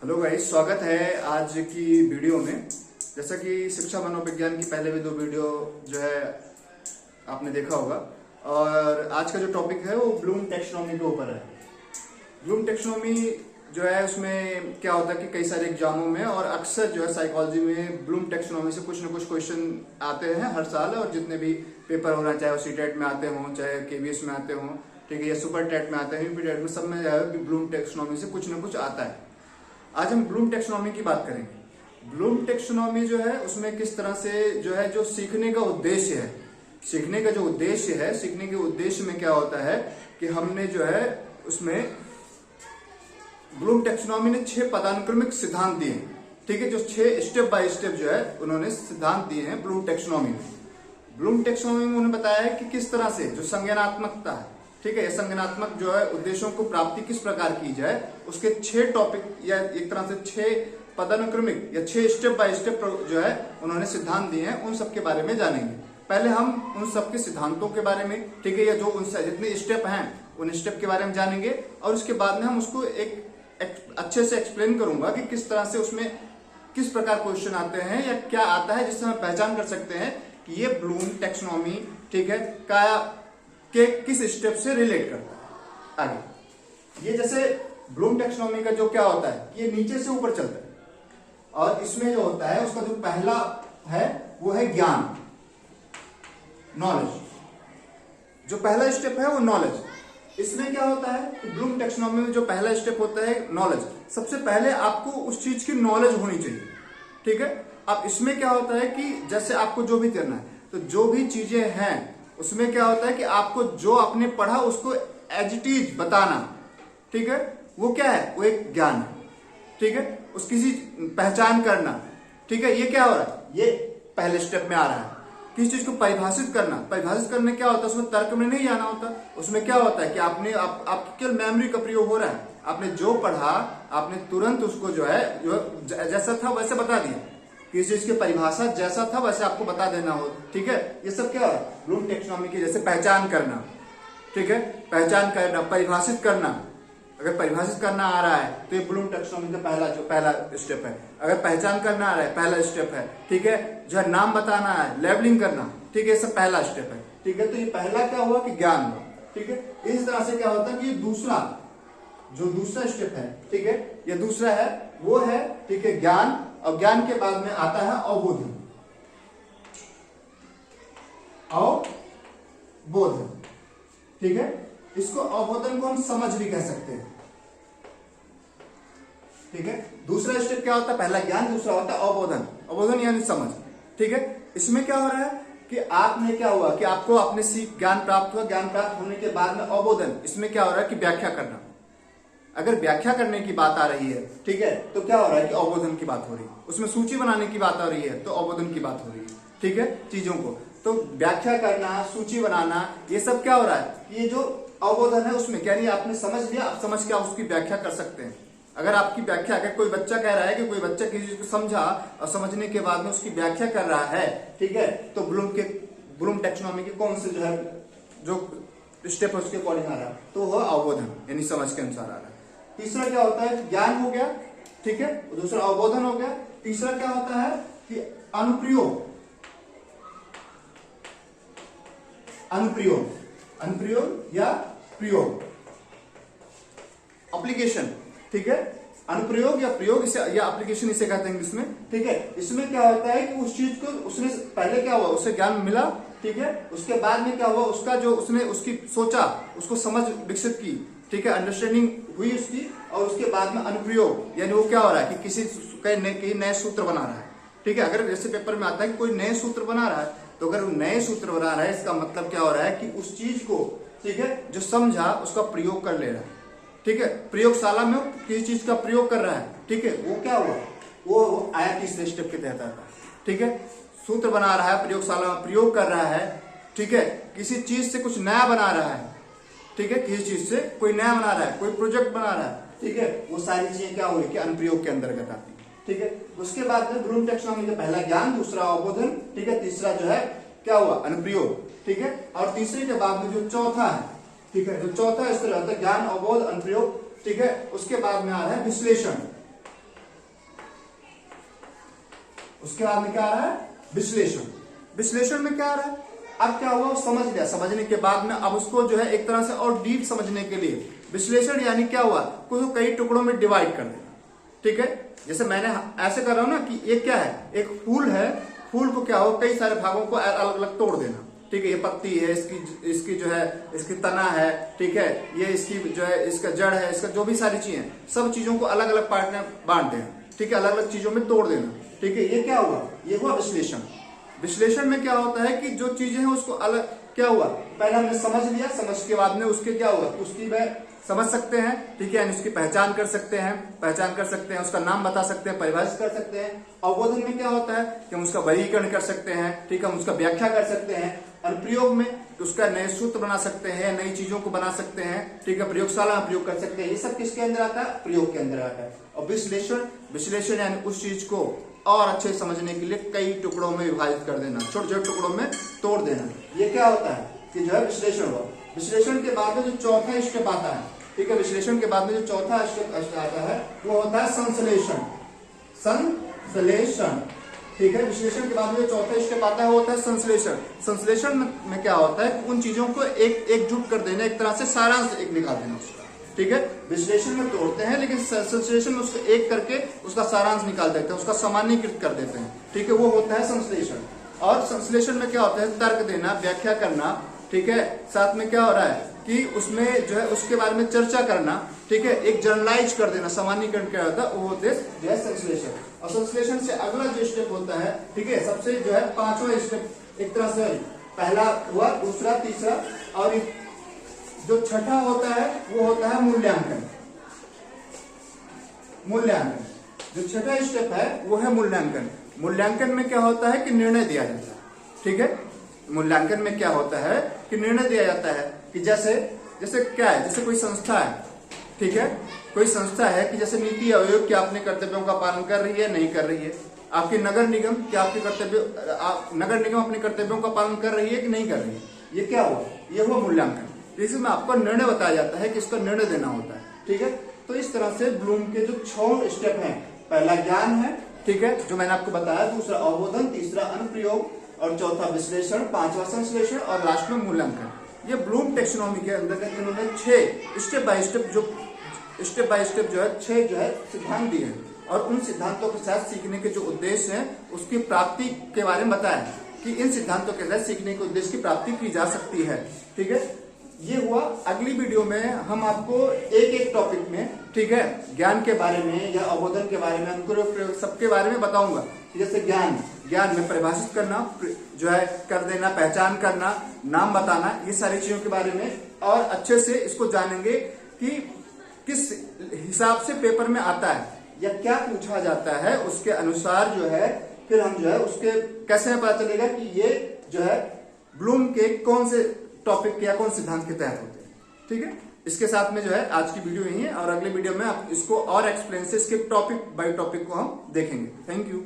Hello guys, स्वागत है आज की वीडियो में। जैसा कि शिक्षा मनोविज्ञान की पहले भी 2 वीडियो जो है आपने देखा होगा, और आज का जो टॉपिक है वो ब्लूम टैक्सोनॉमी के ऊपर है। ब्लूम टैक्सोनॉमी जो है उसमें क्या होता है कि कई सारे एग्जामों में और अक्सर जो है साइकोलॉजी में ब्लूम टैक्सोनॉमी से कुछ ना कुछ क्वेश्चन आते हैं हर साल, और जितने भी पेपर हो रहे हैं, चाहे वो सीटेट में आते हों, चाहे केवीएस में आते हों, ठीक है, या सुपर टेट में आते हैं, यूपी टेट में, सब में जो है ब्लूम टैक्सोनॉमी से कुछ ना कुछ आता है। आज हम ब्लूम टैक्सोनॉमी की बात करेंगे। ब्लूम टैक्सोनॉमी जो है उसमें किस तरह से जो है जो सीखने का उद्देश्य है, सीखने का जो उद्देश्य है, सीखने के उद्देश्य में क्या होता है कि हमने जो है उसमें ब्लूम टैक्सोनॉमी ने 6 पदानुक्रमिक सिद्धांत दिए, ठीक है, जो 6 स्टेप बाय स्टेप जो है उन्होंने सिद्धांत दिए हैं ब्लूम टैक्सोनॉमी में। ब्लूम टैक्सोनॉमी में उन्होंने बताया है कि किस तरह से जो संज्ञानात्मकता है, ठीक है, संज्ञानात्मक जो है उद्देश्यों को प्राप्ति किस प्रकार की जाए, उसके 6 टॉपिक या एक तरह से 6 पदानुक्रमिक या 6 स्टेप बाय स्टेप जो है उन्होंने सिद्धांत दिए हैं, उन सब के बारे में जानेंगे। पहले हम उन सब के सिद्धांतों के बारे में, ठीक है, या जो उनसे जितने स्टेप हैं उन स्टेप के बारे में जानेंगे, और उसके बाद में हम उसको एक अच्छे से एक्सप्लेन करूंगा कि किस तरह से उसमें किस प्रकार क्वेश्चन आते हैं या क्या आता है जिससे हम पहचान कर सकते हैं कि ये ब्लूम टैक्सोनॉमी, ठीक है, के किस स्टेप से रिलेट करता है। आगे ये जैसे ब्लूम टैक्सोनॉमी का जो क्या होता है, ये नीचे से ऊपर चलता है, और इसमें जो होता है उसका जो पहला है वो है ज्ञान, नॉलेज। जो पहला स्टेप है वो नॉलेज। इसमें क्या होता है कि ब्लूम टैक्सोनॉमी में जो पहला स्टेप होता है नॉलेज, सबसे पहले आपको उस चीज की नॉलेज होनी चाहिए, ठीक है। अब इसमें क्या होता है कि जैसे आपको जो भी करना है, तो जो भी चीजें हैं उसमें क्या होता है कि आपको जो आपने पढ़ा उसको एज इट इज बताना, ठीक है, वो क्या है, वो एक ज्ञान है, ठीक है, उसकी पहचान करना, ठीक है। ये क्या हो रहा है, ये पहले स्टेप में आ रहा है। किसी चीज को परिभाषित करना, परिभाषित करने क्या होता है, उसमें तर्क में नहीं जाना होता, उसमें क्या होता है कि आपने आपकी केवल मेमोरी का प्रयोग हो रहा है, आपने जो पढ़ा आपने तुरंत उसको जो है जो जैसा था वैसे बता दिया, किसी चीज की परिभाषा जैसा था वैसे आपको बता देना हो, ठीक है। ये सब क्या है ब्लूम टैक्सोनॉमी की, जैसे पहचान करना, ठीक है, पहचान करना, परिभाषित करना। अगर परिभाषित करना आ रहा है तो ये ब्लूम टैक्सोनॉमी का पहला स्टेप है। अगर पहचान करना आ रहा है पहला स्टेप है, ठीक है, जो है नाम बताना है, लेबलिंग करना, ठीक है, ये सब पहला स्टेप है, ठीक है। तो ये पहला क्या हुआ कि ज्ञान हुआ, ठीक है। इस तरह से क्या होता है कि दूसरा स्टेप है, ठीक है, ये दूसरा है वो है, ठीक है, ज्ञान। और ज्ञान के बाद में आता है अवबोधन, ठीक है। इसको अवबोधन को हम समझ भी कह सकते हैं, ठीक है। दूसरा स्टेप क्या होता है, पहला ज्ञान, दूसरा होता है अवबोधन। अवबोधन यानी समझ, ठीक है। इसमें क्या हो रहा है कि आपने क्या हुआ कि आपको अपने ज्ञान प्राप्त हुआ, ज्ञान प्राप्त होने के बाद में अवबोधन, इसमें क्या हो रहा है कि व्याख्या करना। अगर व्याख्या करने की बात आ रही है, ठीक है, तो क्या हो रहा है कि अवबोधन की बात हो रही है। उसमें सूची बनाने की बात आ रही है तो अवबोधन की बात हो रही है, ठीक है, चीजों को। तो व्याख्या करना, सूची बनाना, ये सब क्या हो रहा है, ये जो अवबोधन है उसमें क्या नहीं, आपने समझ लिया, आप समझ के उसकी व्याख्या कर सकते हैं। अगर आपकी व्याख्या, अगर कोई बच्चा कह रहा है कि कोई बच्चा किसी चीज को समझा और समझने के बाद में उसकी व्याख्या कर रहा है, ठीक है, तो ब्लूम टैक्सोनॉमी के कौन से जो है जो स्टेप है उसके अकॉर्डिंग आ रहा है, तो वह अवबोधन यानी समझ के अनुसार आ रहा है। तीसरा क्या होता है, ज्ञान हो गया, ठीक है, दूसरा अवबोधन हो गया। तीसरा क्या होता है कि अनुप्रयोग या प्रयोग, एप्लीकेशन, ठीक है, अनुप्रयोग या प्रयोग इसे या एप्लीकेशन इसे कहते हैं इंग्लिश में, ठीक है। इसमें क्या होता है कि उस चीज को उसने पहले क्या हुआ, उसे ज्ञान मिला, ठीक है, उसके बाद में क्या हुआ, उसका जो उसने उसकी सोचा, उसको समझ विकसित की, ठीक है, अंडरस्टैंडिंग हुई उसकी, और उसके बाद में अनुप्रयोग यानी वो क्या हो रहा है कि किसी नए सूत्र बना रहा है, ठीक है। अगर जैसे पेपर में आता है कि कोई नए सूत्र बना रहा है, तो अगर वो नए सूत्र बना रहा है इसका मतलब क्या हो रहा है कि उस चीज को, ठीक है, जो समझा उसका प्रयोग कर ले रहा है, ठीक है, प्रयोगशाला में किसी चीज का प्रयोग कर रहा है, ठीक है, वो क्या हुआ, वो आया तीसरे स्टेप के तहत आता है, ठीक है। सूत्र बना रहा है, प्रयोगशाला में प्रयोग कर रहा है, ठीक है, किसी चीज से कुछ नया बना रहा है, ठीक है, किसी चीज से कोई नया बना रहा है, कोई प्रोजेक्ट बना रहा है, ठीक है, वो सारी चीजें क्या हुई कि अनुप्रयोग के अंतर्गत आती है, ठीक है। उसके बाद में ब्लूम टैक्सोनॉमी का पहला ज्ञान, दूसरा अवबोधन, ठीक है, तीसरा जो है क्या हुआ अनुप्रयोग, ठीक है, और तीसरे के बाद में जो चौथा है, ठीक है, जो चौथा इस तरह होता है ज्ञान, अवबोध, अनुप्रयोग, ठीक है। उसके बाद में आ रहा है विश्लेषण, उसके बाद में क्या आ रहा है, विश्लेषण। विश्लेषण में क्या आ रहा है, अब क्या हुआ, समझ लिया, समझने के बाद में अब उसको जो है एक तरह से और डीप समझने के लिए विश्लेषण यानी क्या हुआ, उसको कई टुकड़ों में डिवाइड कर देना। ठीक है, जैसे मैंने ऐसे कर रहा हूं ना कि एक क्या है, एक फूल है, फूल को क्या हो, कई सारे भागों को अलग अलग तोड़ देना। ठीक है, ये पत्ती है, इसकी जो है, इसकी तना है, ठीक है, ये इसकी जो है, इसका जड़ है, इसका जो भी सारी चीजें, सब चीजों को अलग अलग पार्ट में बांट देना। ठीक है, अलग अलग चीजों में तोड़ देना। ठीक है, ये क्या हुआ, ये हुआ विश्लेषण। विश्लेषण में क्या होता है कि जो चीजें हैं उसको अलग क्या हुआ, पहले हमने समझ लिया, समझ के बाद में उसके क्या हुआ, उसकी वह समझ सकते हैं। ठीक है, उसकी पहचान कर सकते हैं, उसका नाम बता सकते हैं, परिभाषित कर सकते हैं। अवबोधन में क्या होता है कि हम उसका वर्गीकरण कर सकते हैं। ठीक है, हम उसका व्याख्या कर सकते हैं। अनुप्रयोग में उसका नए सूत्र बना सकते हैं, नई चीजों को बना सकते हैं। ठीक है, प्रयोगशाला में प्रयोग कर सकते हैं। ये सब किसके अंदर आता है, प्रयोग के अंदर आता है। और विश्लेषण यानी उस चीज को और अच्छे समझने के लिए कई टुकड़ों में विभाजित कर देना, छोटे छोटे टुकड़ों में तोड़ देना। ये क्या होता है कि जो है विश्लेषण हुआ। विश्लेषण के बाद में जो चौथा स्टेप आता है, ठीक है, विश्लेषण के बाद में जो चौथा स्टेप आता है वो होता है संश्लेषण। संश्लेषण, ठीक है, विश्लेषण के बाद में जो चौथा स्टेप आता है वो होता है संश्लेषण। संश्लेषण में क्या होता है, उन चीजों को एकजुट कर देना, एक तरह से सारांश एक निकाल देना उसका। ठीक है, विश्लेषण में तोड़ते हैं, लेकिन संश्लेषण में उसको एक करके उसका सारांश निकाल देते हैं, उसका सामान्यीकृत कर देते हैं। ठीक है, वो होता है संश्लेषण। और संश्लेषण में क्या होता है, तर्क देना, व्याख्या करना। ठीक है, साथ में क्या हो रहा है कि उसमें जो है उसके बारे में चर्चा करना। ठीक है, एक जनरलाइज कर देना, सामान्यीकरण क्या होता है, वो होते हैं जो है संश्लेषण। और संश्लेषण से अगला जो स्टेप होता है, ठीक है, सबसे जो है पांचवा स्टेप एक तरह से, पहला हुआ, दूसरा, तीसरा, और जो छठा होता है वो होता है मूल्यांकन। मूल्यांकन, जो छठा स्टेप है वो है मूल्यांकन। मूल्यांकन में क्या होता है कि निर्णय दिया जाता है। ठीक है, मूल्यांकन में क्या होता है कि निर्णय दिया जाता है कि जैसे क्या है, जैसे कोई संस्था है। ठीक है, कोई संस्था है कि जैसे नीति आयोग क्या अपने कर्तव्यों का पालन कर रही है, नहीं कर रही है। आपकी नगर निगम क्या नगर निगम अपने कर्तव्यों का पालन कर रही है कि नहीं कर रही है। ये क्या हुआ, ये हुआ मूल्यांकन। इसमें आपको निर्णय बताया जाता है कि इसका निर्णय देना होता है। ठीक है, तो इस तरह से ब्लूम के जो 6 स्टेप हैं, पहला ज्ञान है, ठीक है, जो मैंने आपको बताया, दूसरा अवबोधन, तीसरा अनुप्रयोग, और चौथा विश्लेषण, पांचवा संश्लेषण, और लास्ट में मूल्यांकन। ये ब्लूम टेक्सोनॉमी के अंतर्गत इन्होंने 6 स्टेप बाय स्टेप जो है 6 जो है सिद्धांत दिए हैं। और उन सिद्धांतों के साथ सीखने के जो उद्देश्य हैं उसकी प्राप्ति के बारे में बताया कि इन सिद्धांतों के साथ सीखने के उद्देश्य की प्राप्ति की जा सकती है। ठीक है, ये हुआ। अगली वीडियो में हम आपको एक टॉपिक में, ठीक है, ज्ञान के बारे में या अवबोधन के बारे में, अनुप्रयोग सबके बारे में बताऊंगा। जैसे ज्ञान में परिभाषित करना, जो है कर देना, पहचान करना, नाम बताना, ये सारी चीजों के बारे में और अच्छे से इसको जानेंगे कि किस हिसाब से पेपर में आता है या क्या पूछा जाता है, उसके अनुसार जो है फिर हम जो है उसके कैसे पता चलेगा कि ये जो है ब्लूम के कौन से टॉपिक या कौन सिद्धांत के तहत होते हैं। ठीक है, इसके साथ में जो है आज की वीडियो यही है और अगले वीडियो में आप इसको और एक्सप्लेन से इसके टॉपिक बाय टॉपिक को हम देखेंगे। Thank you.